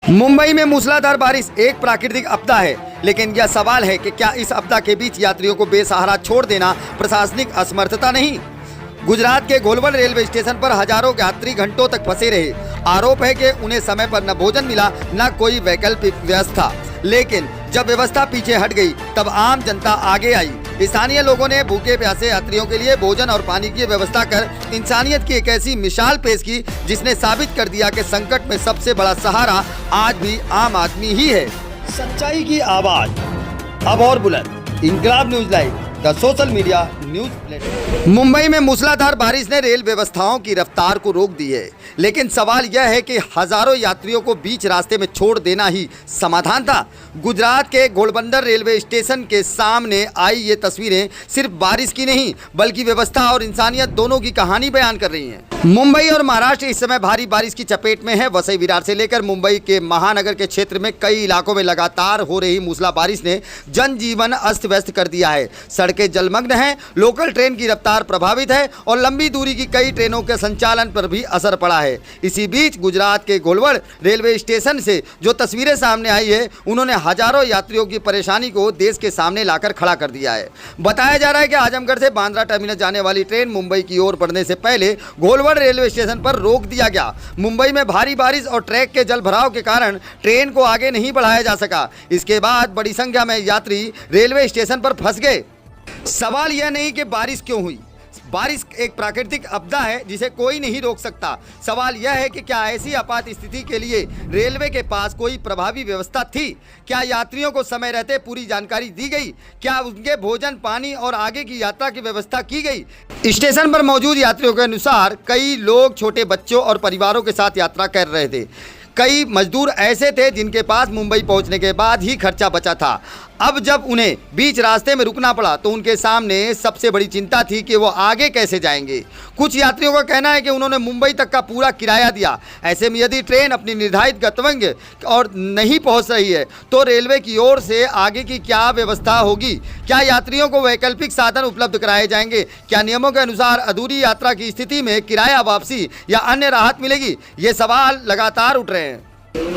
मुंबई में मूसलाधार बारिश एक प्राकृतिक आपदा है, लेकिन यह सवाल है कि क्या इस आपदा के बीच यात्रियों को बेसहारा छोड़ देना प्रशासनिक असमर्थता नहीं? गुजरात के घोलवड रेलवे स्टेशन पर हजारों यात्री घंटों तक फंसे रहे। आरोप है कि उन्हें समय पर न भोजन मिला, न कोई वैकल्पिक व्यवस्था। लेकिन जब व्यवस्था पीछे हट गई, तब आम जनता आगे आई। स्थानीय लोगों ने भूखे प्यासे यात्रियों के लिए भोजन और पानी की व्यवस्था कर इंसानियत की एक ऐसी मिसाल पेश की, जिसने साबित कर दिया कि संकट में सबसे बड़ा सहारा आज भी आम आदमी ही है। सच्चाई की आवाज अब और बुलंद। इनकलाब news live, the social media news platform. Mumbai में मूसलाधार बारिश ने रेल व्यवस्थाओं की रफ्तार को रोक दी है, लेकिन सवाल यह है कि हजारों यात्रियों को बीच रास्ते में छोड़ देना ही समाधान था। गुजरात के घोड़बंदर रेलवे स्टेशन के सामने आई ये तस्वीरें सिर्फ बारिश की नहीं, बल्कि व्यवस्था और इंसानियत दोनों की कहानी बयान कर रही हैं। मुंबई और महाराष्ट्र इस समय भारी बारिश की चपेट में है। वसई विरार से लेकर मुंबई के महानगर के क्षेत्र में कई इलाकों में लगातार हो रही मूसला बारिश ने जनजीवन अस्त व्यस्त कर दिया है। सड़कें जलमग्न हैं, लोकल ट्रेन की रफ्तार प्रभावित है और लंबी दूरी की कई ट्रेनों के संचालन पर भी असर पड़ा है। इसी बीच गुजरात के घोलवड रेलवे स्टेशन से जो तस्वीरें सामने आई है, उन्होंने हजारों यात्रियों की परेशानी को देश के सामने लाकर खड़ा कर दिया है। बताया जा रहा है कि आजमगढ़ से बांद्रा टर्मिनस जाने वाली ट्रेन मुंबई की ओर बढ़ने से पहले घोलवड रेलवे स्टेशन पर रोक दिया गया। मुंबई में भारी बारिश और ट्रैक के जल भराव के कारण ट्रेन को आगे नहीं बढ़ाया जा सका। इसके बाद बड़ी संख्या में यात्री रेलवे स्टेशन पर फंस गए। सवाल यह नहीं कि बारिश क्यों हुई। बारिश एक प्राकृतिक आपदा है जिसे कोई नहीं रोक सकता। सवाल यह है कि क्या ऐसी आपात स्थिति के लिए रेलवे के पास कोई प्रभावी व्यवस्था थी? क्या यात्रियों को समय रहते पूरी जानकारी दी गई? क्या उनके भोजन, पानी और आगे की यात्रा की व्यवस्था की गई? स्टेशन पर मौजूद यात्रियों के अनुसार कई लोग छोटे बच्चों और परिवारों के साथ यात्रा कर रहे थे। कई मजदूर ऐसे थे जिनके पास मुंबई पहुंचने के बाद ही खर्चा बचा था। अब जब उन्हें बीच रास्ते में रुकना पड़ा तो उनके सामने सबसे बड़ी चिंता थी कि वो आगे कैसे जाएंगे। कुछ यात्रियों का कहना है कि उन्होंने मुंबई तक का पूरा किराया दिया। ऐसे में यदि ट्रेन अपनी निर्धारित गंतव्य और नहीं पहुंच रही है तो रेलवे की ओर से आगे की क्या व्यवस्था होगी? क्या यात्रियों को वैकल्पिक साधन उपलब्ध कराए जाएंगे? क्या नियमों के अनुसार अधूरी यात्रा की स्थिति में किराया वापसी या अन्य राहत मिलेगी? ये सवाल लगातार उठ रहे हैं।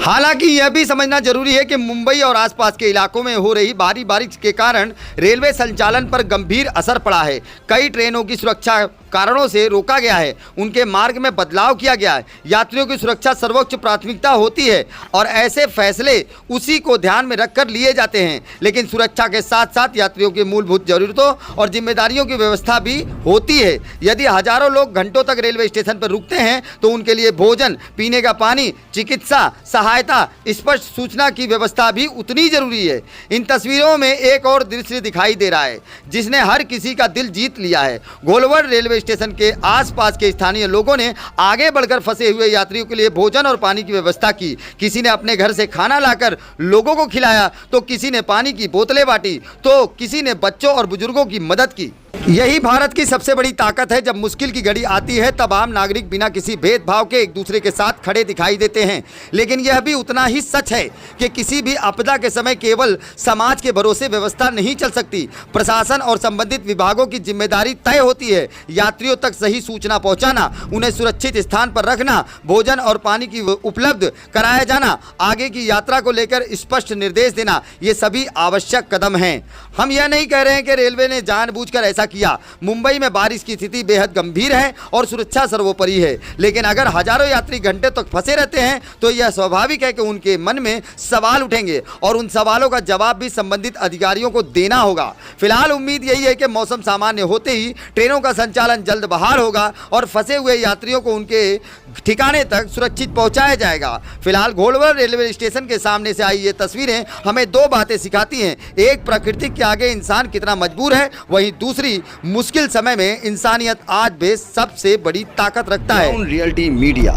हालांकि यह भी समझना जरूरी है कि मुंबई और आसपास के इलाकों में हो रही भारी बारिश के कारण रेलवे संचालन पर गंभीर असर पड़ा है। कई ट्रेनों की सुरक्षा कारणों से रोका गया है, उनके मार्ग में बदलाव किया गया है। यात्रियों की सुरक्षा सर्वोच्च प्राथमिकता होती है और ऐसे फैसले उसी को ध्यान में रखकर लिए जाते हैं। लेकिन सुरक्षा के साथ साथ यात्रियों की मूलभूत जरूरतों और जिम्मेदारियों की व्यवस्था भी होती है। यदि हजारों लोग घंटों तक रेलवे स्टेशन पर रुकते हैं तो उनके लिए भोजन, पीने का पानी, चिकित्सा सहायता, स्पष्ट सूचना की व्यवस्था भी उतनी जरूरी है। इन तस्वीरों में एक और दृश्य दिखाई दे रहा है जिसने हर किसी का दिल जीत लिया है। घोलवड रेलवे स्टेशन के आसपास के स्थानीय लोगों ने आगे बढ़कर फंसे हुए यात्रियों के लिए भोजन और पानी की व्यवस्था की। किसी ने अपने घर से खाना लाकर लोगों को खिलाया, तो किसी ने पानी की बोतलें बांटी, तो किसी ने बच्चों और बुजुर्गों की मदद की। यही भारत की सबसे बड़ी ताकत है। जब मुश्किल की घड़ी आती है तब आम नागरिक बिना किसी भेदभाव के एक दूसरे के साथ खड़े दिखाई देते हैं। लेकिन यह भी उतना ही सच है कि किसी भी आपदा के समय केवल समाज के भरोसे व्यवस्था नहीं चल सकती। प्रशासन और संबंधित विभागों की जिम्मेदारी तय होती है। यात्रियों तक सही सूचना पहुंचाना, उन्हें सुरक्षित स्थान पर रखना, भोजन और पानी की उपलब्ध कराया जाना, आगे की यात्रा को लेकर स्पष्ट निर्देश देना, ये सभी आवश्यक कदम हैं। हम यह नहीं कह रहे हैं कि रेलवे ने जानबूझकर ऐसा किया। मुंबई में बारिश की स्थिति बेहद गंभीर है और सुरक्षा सर्वोपरि है। लेकिन अगर हजारों यात्री घंटे तक फंसे रहते हैं तो यह स्वाभाविक है कि उनके मन में सवाल उठेंगे और उन सवालों का जवाब भी संबंधित अधिकारियों को देना होगा। फिलहाल उम्मीद यही है कि मौसम सामान्य होते ही ट्रेनों का संचालन जल्द बहाल होगा और फंसे हुए यात्रियों को उनके ठिकाने तक सुरक्षित पहुंचाया जाएगा। फिलहाल घोलवड रेलवे स्टेशन के सामने से आई ये तस्वीरें हमें दो बातें सिखाती हैं। एक, प्रकृति के आगे इंसान कितना मजबूर है, वहीं दूसरी, मुश्किल समय में इंसानियत आज भी सबसे बड़ी ताकत रखता है। रियलिटी मीडिया,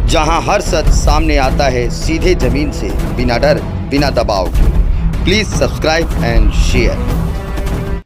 जहां हर सच सामने आता है सीधे जमीन से, बिना डर, बिना दबाव। Please subscribe and share.